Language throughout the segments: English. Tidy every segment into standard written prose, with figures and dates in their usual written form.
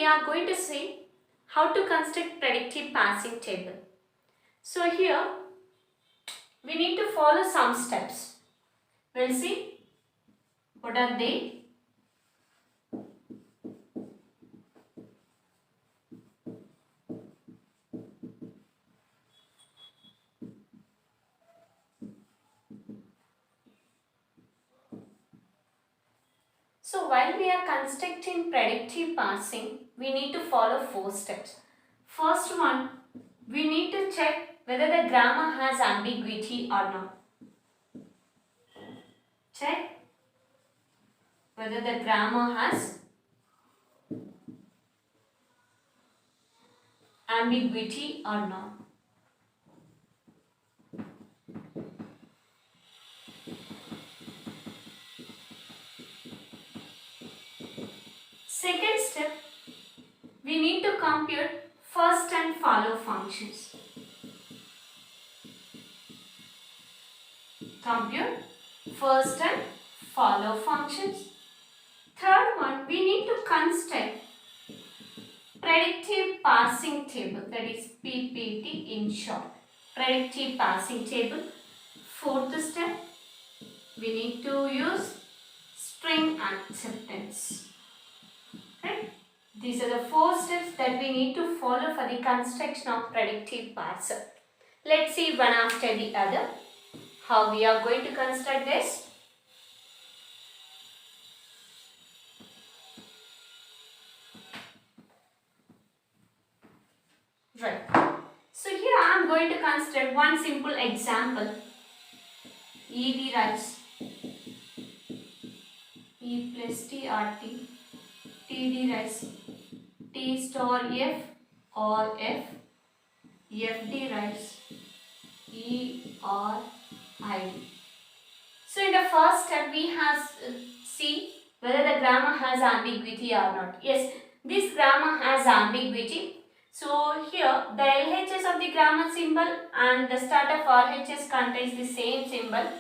are going to see how to construct predictive parsing table. So here we need to follow some steps. We'll see what are they. So while we are constructing predictive parsing, we need to follow 4 steps. First one, we need to check whether the grammar has ambiguity or not. Check whether the grammar has ambiguity or not. Second step, we need to compute first and follow functions. Compute first and follow functions. Third one, we need to construct predictive parsing table, that is PPT in short. Predictive parsing table. Fourth step, we need to use string acceptance. Right? These are the 4 steps that we need to follow for the construction of predictive parser. Let's see one after the other how we are going to construct this. Right. So here I am going to construct one simple example. ED writes E plus TRT, TD writes T star F or F, FD writes E or ID. So in the first step we have see whether the grammar has ambiguity or not. Yes, this grammar has ambiguity. So here the LHS of the grammar symbol and the start of RHS contains the same symbol.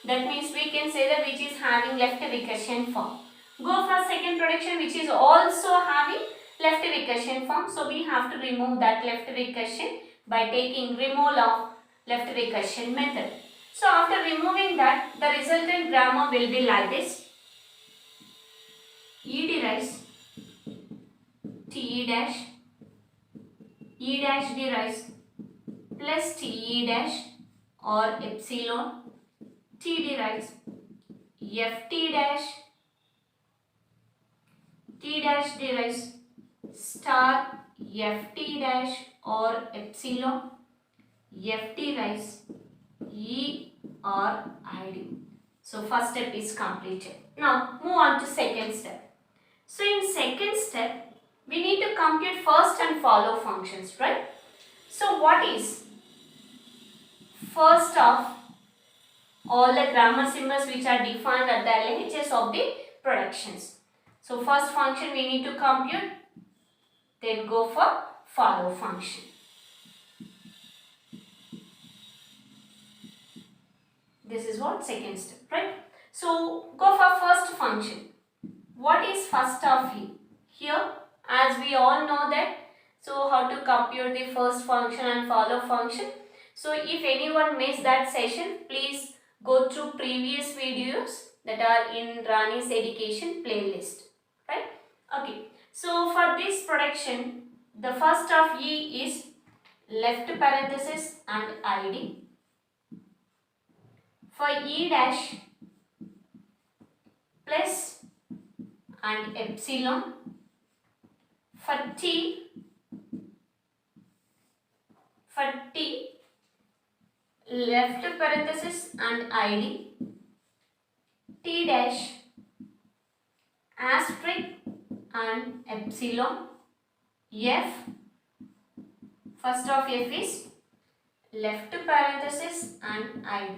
That means we can say that which is having left recursion form. Go for second production which is also having left recursion form. So we have to remove that left recursion by taking removal of left recursion method. So after removing that, the resultant grammar will be like this. E derives TE dash, E dash derives plus TE dash or epsilon, T derives FT dash, T dash derives star FT dash or epsilon, FT derives E or ID. So first step is completed. Now move on to second step. So in second step, we need to compute first and follow functions, right? So what is first of all the grammar symbols which are defined at the LHS of the productions? So first function we need to compute, then go for follow function. This is what second step, right? So go for first function. What is first of here? As we all know that, so how to compute the first function and follow function. So if anyone missed that session, please go through previous videos that are in Rani's education playlist, right? Okay, so for this production, the first of E is left parenthesis and ID. For E dash plus and epsilon. For T left parenthesis and ID, T dash asterisk and epsilon, F, first of F is left parenthesis and ID.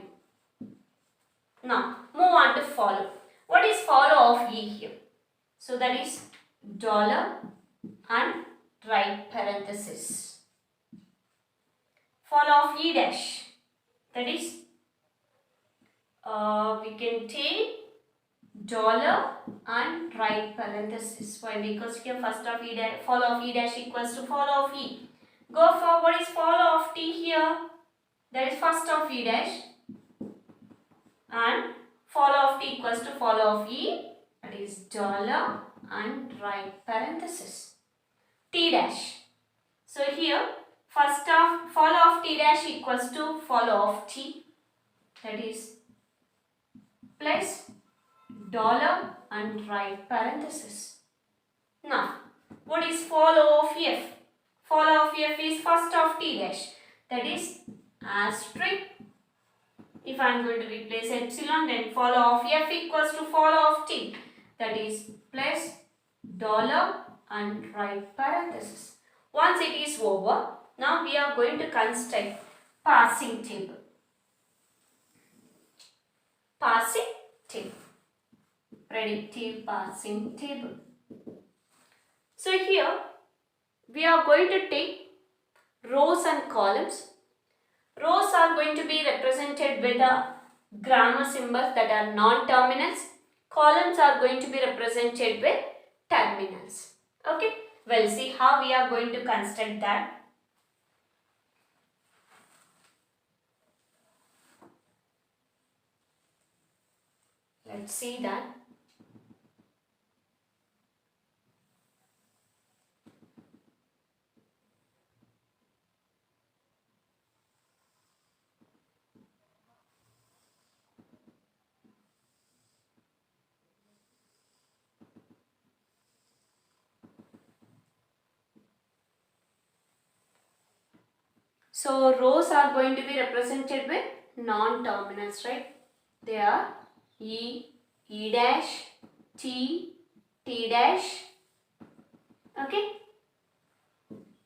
Now move on to follow. What is follow of E here? So that is dollar and right parenthesis. Follow of E dash, that is we can take dollar and right parenthesis. Why? Because here first of E dash, follow of E dash equals to follow of E. Go for what is follow of T here? That is first of E dash, and follow of T equals to follow of E, that is dollar and right parenthesis. T dash. So here first of follow of T dash equals to follow of T, that is plus dollar and right parenthesis. Now what is follow of F? Follow of F is first of T dash, that is asterisk. If I am going to replace epsilon, then follow of F equals to follow of T, that is plus dollar and right parenthesis. Once it is over, now we are going to construct passing table. Passing table. Predictive passing table. So here we are going to take rows and columns. Rows are going to be represented with the grammar symbols that are non-terminals. Columns are going to be represented with terminals. Okay, we'll see how we are going to construct that. Let's see that. So rows are going to be represented with non-terminals, right? They are E, E dash, T, T dash, okay?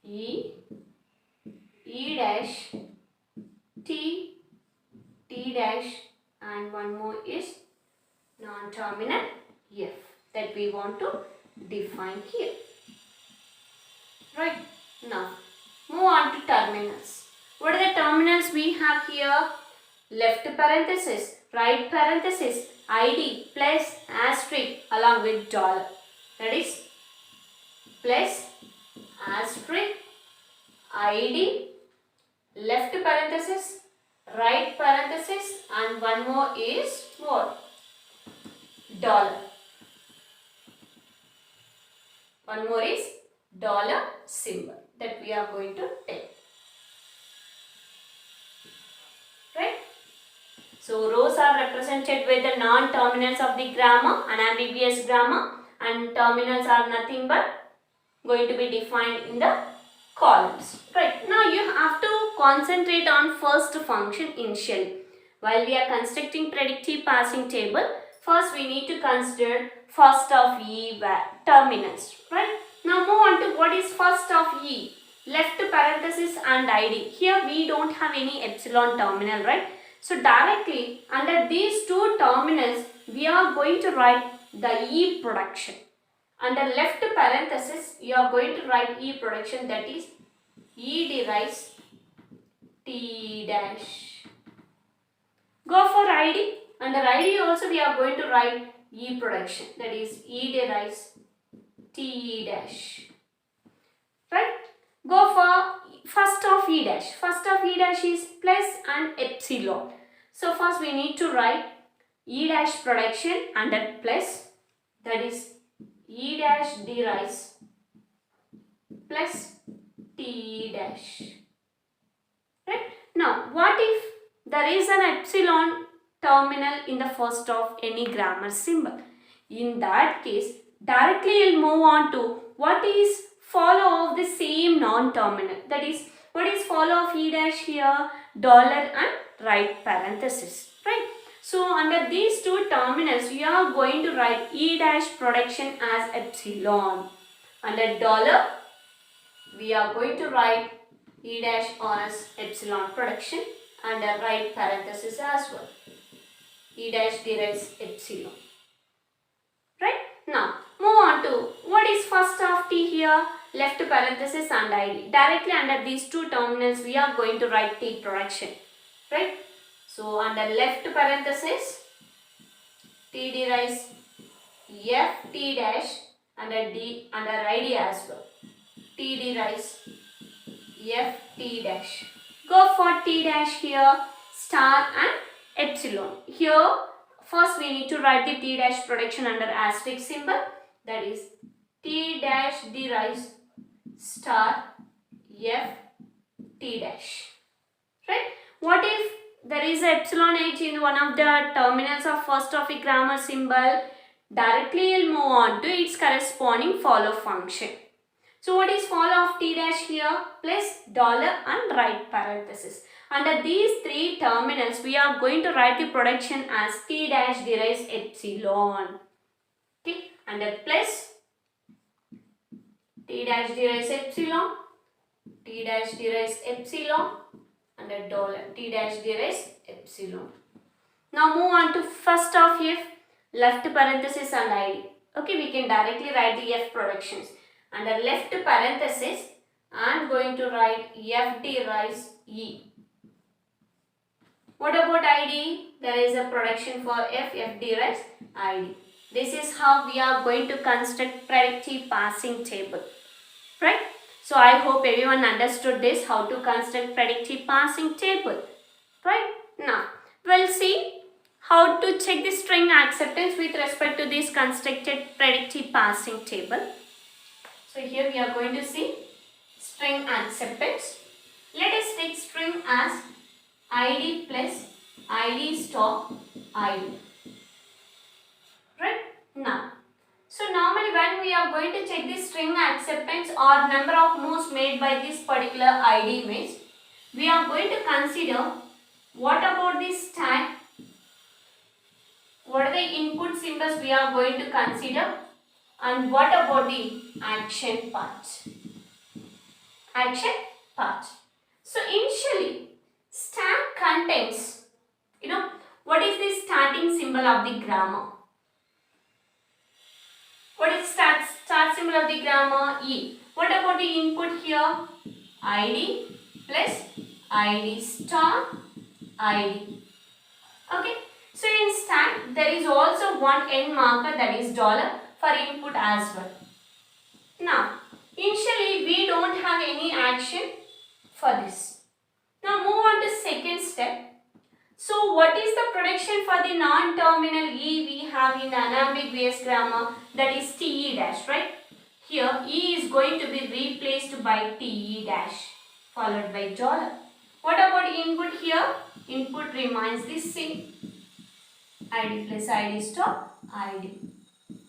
E, E dash, T, T dash, and one more is non-terminal F that we want to define here. Right, now move on to terminals. What are the terminals we have here? Left parenthesis, right parenthesis, ID plus asterisk along with dollar. That is plus asterisk, ID, left parenthesis, right parenthesis, and one more is what? Dollar. One more is dollar symbol that we are going to take. Right? So rows are represented with the non-terminals of the grammar, unambiguous grammar, and terminals are nothing but going to be defined in the columns. Right? Now you have to concentrate on first function initially. While we are constructing predictive passing table, first we need to consider first of E terminals. Right? Now move on to what is first of E. Left parenthesis and ID. Here we don't have any epsilon terminal, right? So directly under these two terminals we are going to write the E production. Under left parenthesis you are going to write E production, that is E derives T dash. Go for ID. Under ID also we are going to write E production, that is E derives T dash. Right? Go for first of E dash. First of E dash is plus and epsilon. So first we need to write E dash production under plus, that is E dash derives plus T dash. Right? Now what if there is an epsilon terminal in the first of any grammar symbol? In that case, directly you'll move on to what is follow of the same non-terminal, that is what is follow of E dash here? Dollar and right parenthesis, right? So under these two terminals we are going to write E dash production as epsilon. Under dollar we are going to write E dash as epsilon production, under right parenthesis as well. E dash derives epsilon. Right? Now move on to what is first of T here? Left parenthesis and ID. Directly under these two terminals we are going to write T production. Right? So under left parenthesis T derives F T dash under D under ID as well. TD rise F T dash. Go for T dash here, star and epsilon. Here first we need to write the T dash production under asterisk symbol, that is T dash D rise star F T dash. Right? What if there is a epsilon h in one of the terminals of first of a grammar symbol? Directly we'll move on to its corresponding follow function. So what is follow of T dash here? Plus dollar and right parenthesis. Under these three terminals, we are going to write the production as T dash D rise epsilon. Okay, under plus T dash D rise epsilon, T dash D rise epsilon, under dollar T dash D rise epsilon. Now move on to first of F, left parenthesis and ID. Okay, we can directly write the F productions. Under left parenthesis, I am going to write FD rise E. What about ID? There is a production for F, FD rise ID. This is how we are going to construct predictive passing table. Right? So I hope everyone understood this, how to construct predictive passing table. Right? Now, we'll see how to check the string acceptance with respect to this constructed predictive passing table. So here we are going to see string acceptance. Let us take string as ID plus ID star ID. Right? Now, so normally when we are going to check the string acceptance or number of moves made by this particular ID image, we are going to consider what about the stack, what are the input symbols we are going to consider, and what about the action part. Action part. So initially, stack contains, what is the starting symbol of the grammar? What is start symbol of the grammar? E. What about the input here? ID plus ID star ID. Okay. So in stack, there is also one end marker, that is dollar, for input as well. Now, initially we don't have any action for this. Now move on to second step. So what is the production for the non-terminal E we have in unambiguous grammar, that is TE dash, right? Here E is going to be replaced by TE dash followed by dollar. What about input here? Input remains the same. ID plus ID star ID.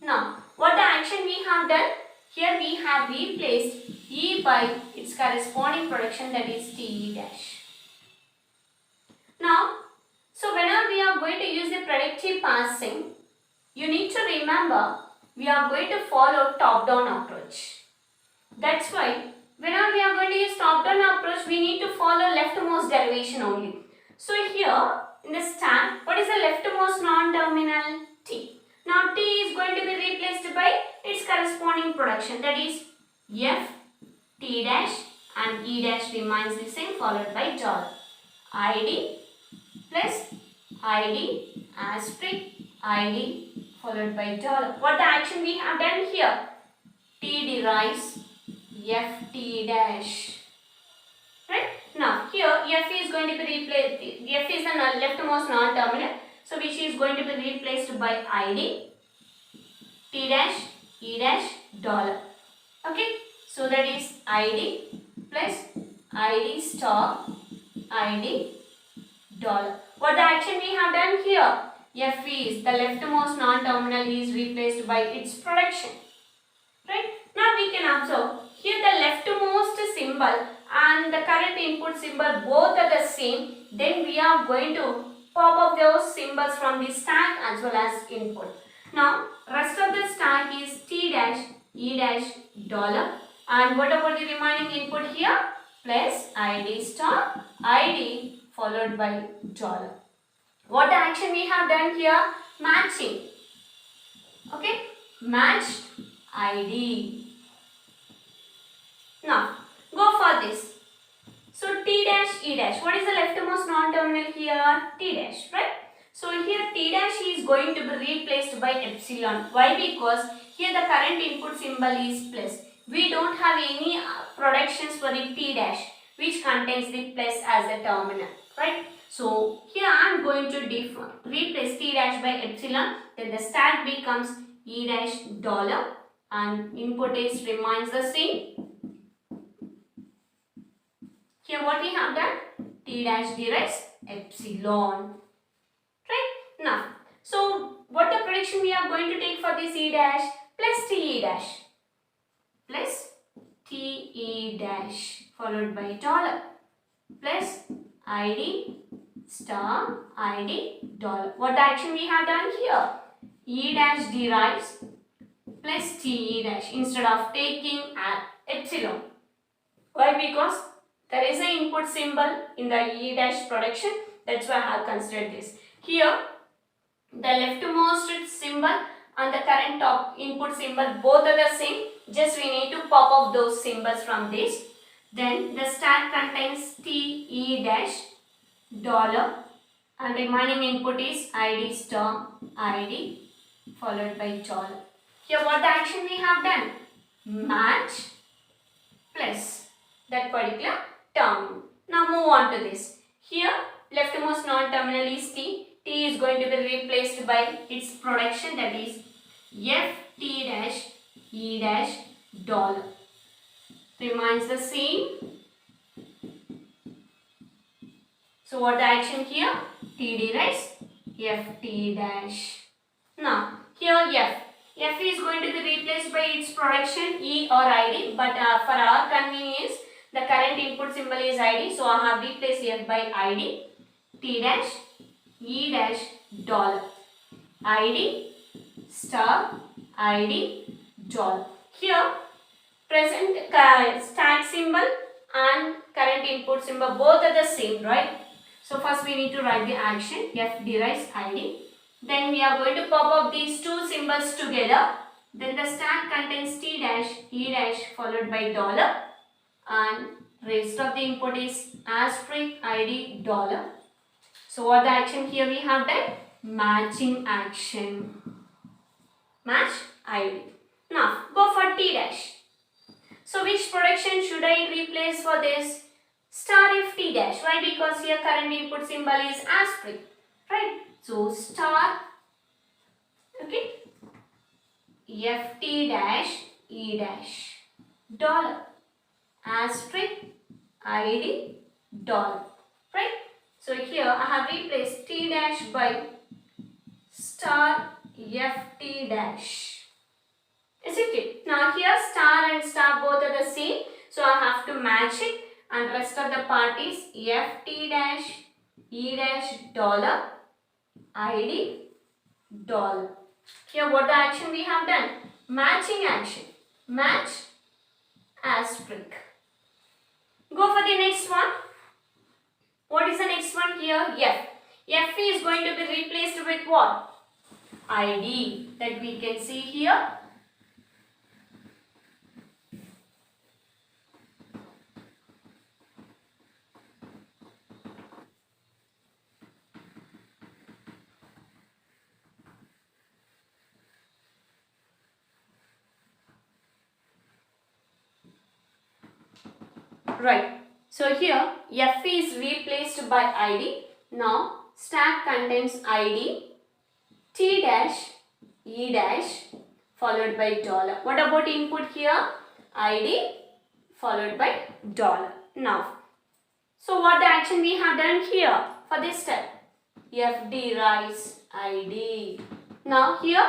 Now, what the action we have done? Here we have replaced E by its corresponding production, that is TE dash. Now, so whenever we are going to use the predictive passing, you need to remember we are going to follow top-down approach. That's why whenever we are going to use top-down approach, we need to follow leftmost derivation only. So here in the stack, what is the leftmost non-terminal? T. Now T is going to be replaced by its corresponding production, that is F, T dash and E dash remains the same followed by dollar. ID plus ID asterisk ID followed by dollar. What the action we have done here? T derives F T dash. Right? Now here F is going to be replaced. F is the leftmost non-terminal. So which is going to be replaced by ID, T dash, E dash, dollar. Okay. So that is ID plus ID star ID dollar. What the action we have done here? F is the leftmost non-terminal is replaced by its production. Right? Now we can observe here the leftmost symbol and the current input symbol both are the same. Then we are going to pop up those symbols from the stack as well as input. Now rest of the stack is T dash, E dash, dollar. And what about the remaining input here? Plus ID star ID followed by dollar. What the action we have done here? Matching. Okay, matched ID. Now go for this. So T dash, E dash. What is the leftmost non-terminal here? T dash, right? So here T dash is going to be replaced by epsilon. Why? Because here the current input symbol is plus. We don't have any productions for the T dash which contains the plus as a terminal, right? So here I am going to replace T dash by epsilon. Then the stack becomes E dash dollar and input is remains the same. Here what we have done? T dash derives epsilon. Right? Now, so what the prediction we are going to take for this E dash? Plus TE dash. Plus TE dash followed by dollar. Plus ID star ID dollar. What the action we have done here? E dash derives plus TE dash instead of taking epsilon. Why? Because there is an input symbol in the E dash production. That's why I have considered this. Here, the leftmost symbol and the current top input symbol both are the same. Just we need to pop off those symbols from this. Then the stack contains TE dash dollar and remaining input is ID star ID followed by dollar. Here what the action we have done? Match plus that particular term. Now move on to this. Here leftmost non-terminal is T. T is going to be replaced by its production, that is F T dash E dash dollar. Remains the same. So what the action here? T derives F T dash. Now here F is going to be replaced by its production E or ID, but for our convenience the current input symbol is ID, so I have replaced F by ID. T dash E dash dollar. ID star ID dollar. Here present stack symbol and current input symbol both are the same, right? So first we need to write the action. F derives ID. Then we are going to pop up these two symbols together. Then the stack contains T dash E dash followed by dollar and rest of the input is asterisk ID dollar. So what the action here we have done? Matching action. Match ID. Now go for T dash. So which production should I replace for this? Star F T dash. Why? Because here current input symbol is asterisk. Right? So star, okay, F T dash E dash dollar asterisk ID dollar. Right? So here I have replaced T dash by star F T dash. Isn't it? Now here star and star both are the same. So I have to match it and rest of the part is F T dash E dash dollar ID dollar. Here what the action we have done? Matching action. Match asterisk. Go for the next one. What is the next one here? F. F is going to be replaced with what? ID, that we can see here. Right. So here F is replaced by ID. Now stack contains ID, T dash, E dash followed by dollar. What about input here? ID followed by dollar. Now, so what the action we have done here for this step? F derives ID. Now here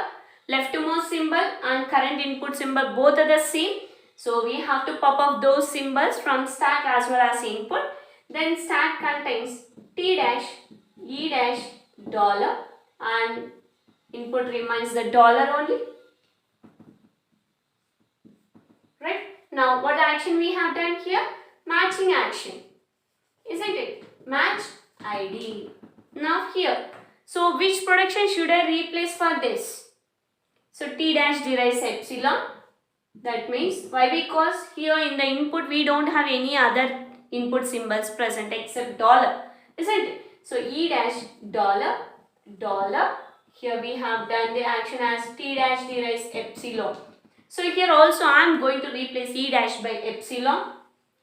leftmost symbol and current input symbol both are the same. So we have to pop up those symbols from stack as well as input. Then stack contains T dash, E dash, dollar and input remains the dollar only. Right? Now what action we have done here? Matching action. Isn't it? Match ID. Now here. So which production should I replace for this? So T dash derives epsilon. That means why? Because here in the input we don't have any other input symbols present except dollar, isn't it? So E dash dollar dollar. Here we have done the action as T dash D raise epsilon. So here also I am going to replace E dash by epsilon.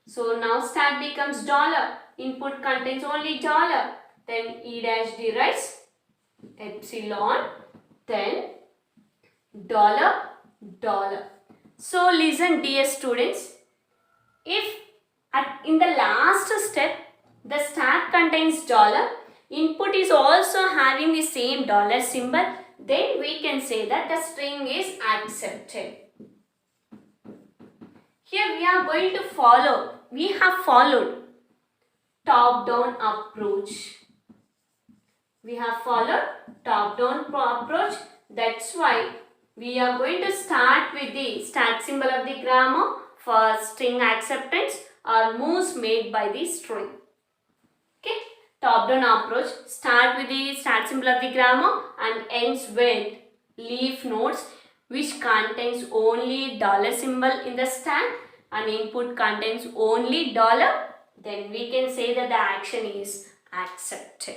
So now stat becomes dollar. Input contains only dollar. Then E dash D raise epsilon. Then dollar, dollar. So listen dear students. If in the last step the stat contains dollar, input is also having the same dollar symbol, then we can say that the string is accepted. Here we are going to follow, we have followed top-down approach. We have followed top-down approach. That's why we are going to start with the stat symbol of the grammar for string acceptance or moves made by the string. Okay, top-down approach, start with the stat symbol of the grammar and ends with leaf nodes which contains only dollar symbol in the stat and input contains only dollar. Then we can say that the action is accepted.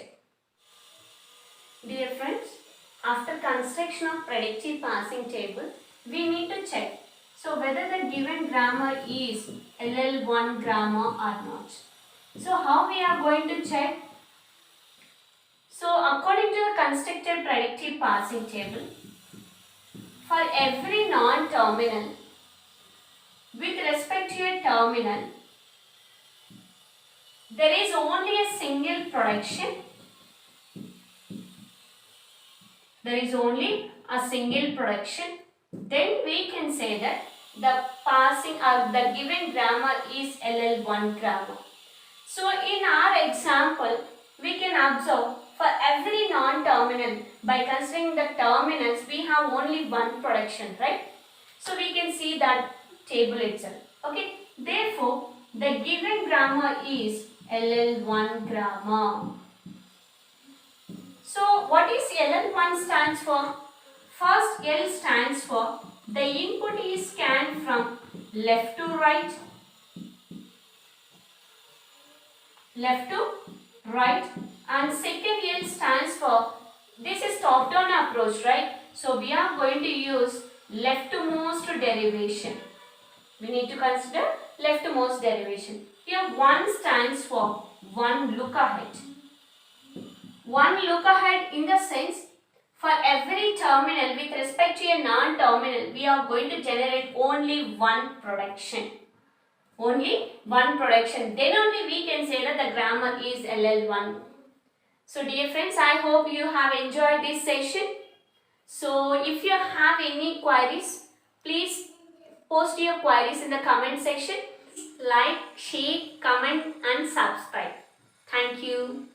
Dear friends, after construction of predictive passing table, we need to check whether the given grammar is LL1 grammar or not. So how we are going to check? So according to the constructed predictive passing table, for every non-terminal with respect to a terminal, there is only a single production. There is only a single production. Then we can say that the passing or the given grammar is LL1 grammar. So in our example, we can observe for every non-terminal, by considering the terminals, we have only one production, right? So we can see that table itself. Okay. Therefore, the given grammar is LL1 grammar. So what is LL1 stands for? First, L stands for the input is scanned from left to right. Left to right. And second L stands for, this is top-down approach, right? So we are going to use leftmost derivation. We need to consider leftmost derivation. Here 1 stands for one look ahead. One look ahead in the sense, for every terminal with respect to a non-terminal, we are going to generate only one production. Only one production. Then only we can say that the grammar is LL1. So dear friends, I hope you have enjoyed this session. So if you have any queries, please post your queries in the comment section. Like, share, comment and subscribe. Thank you.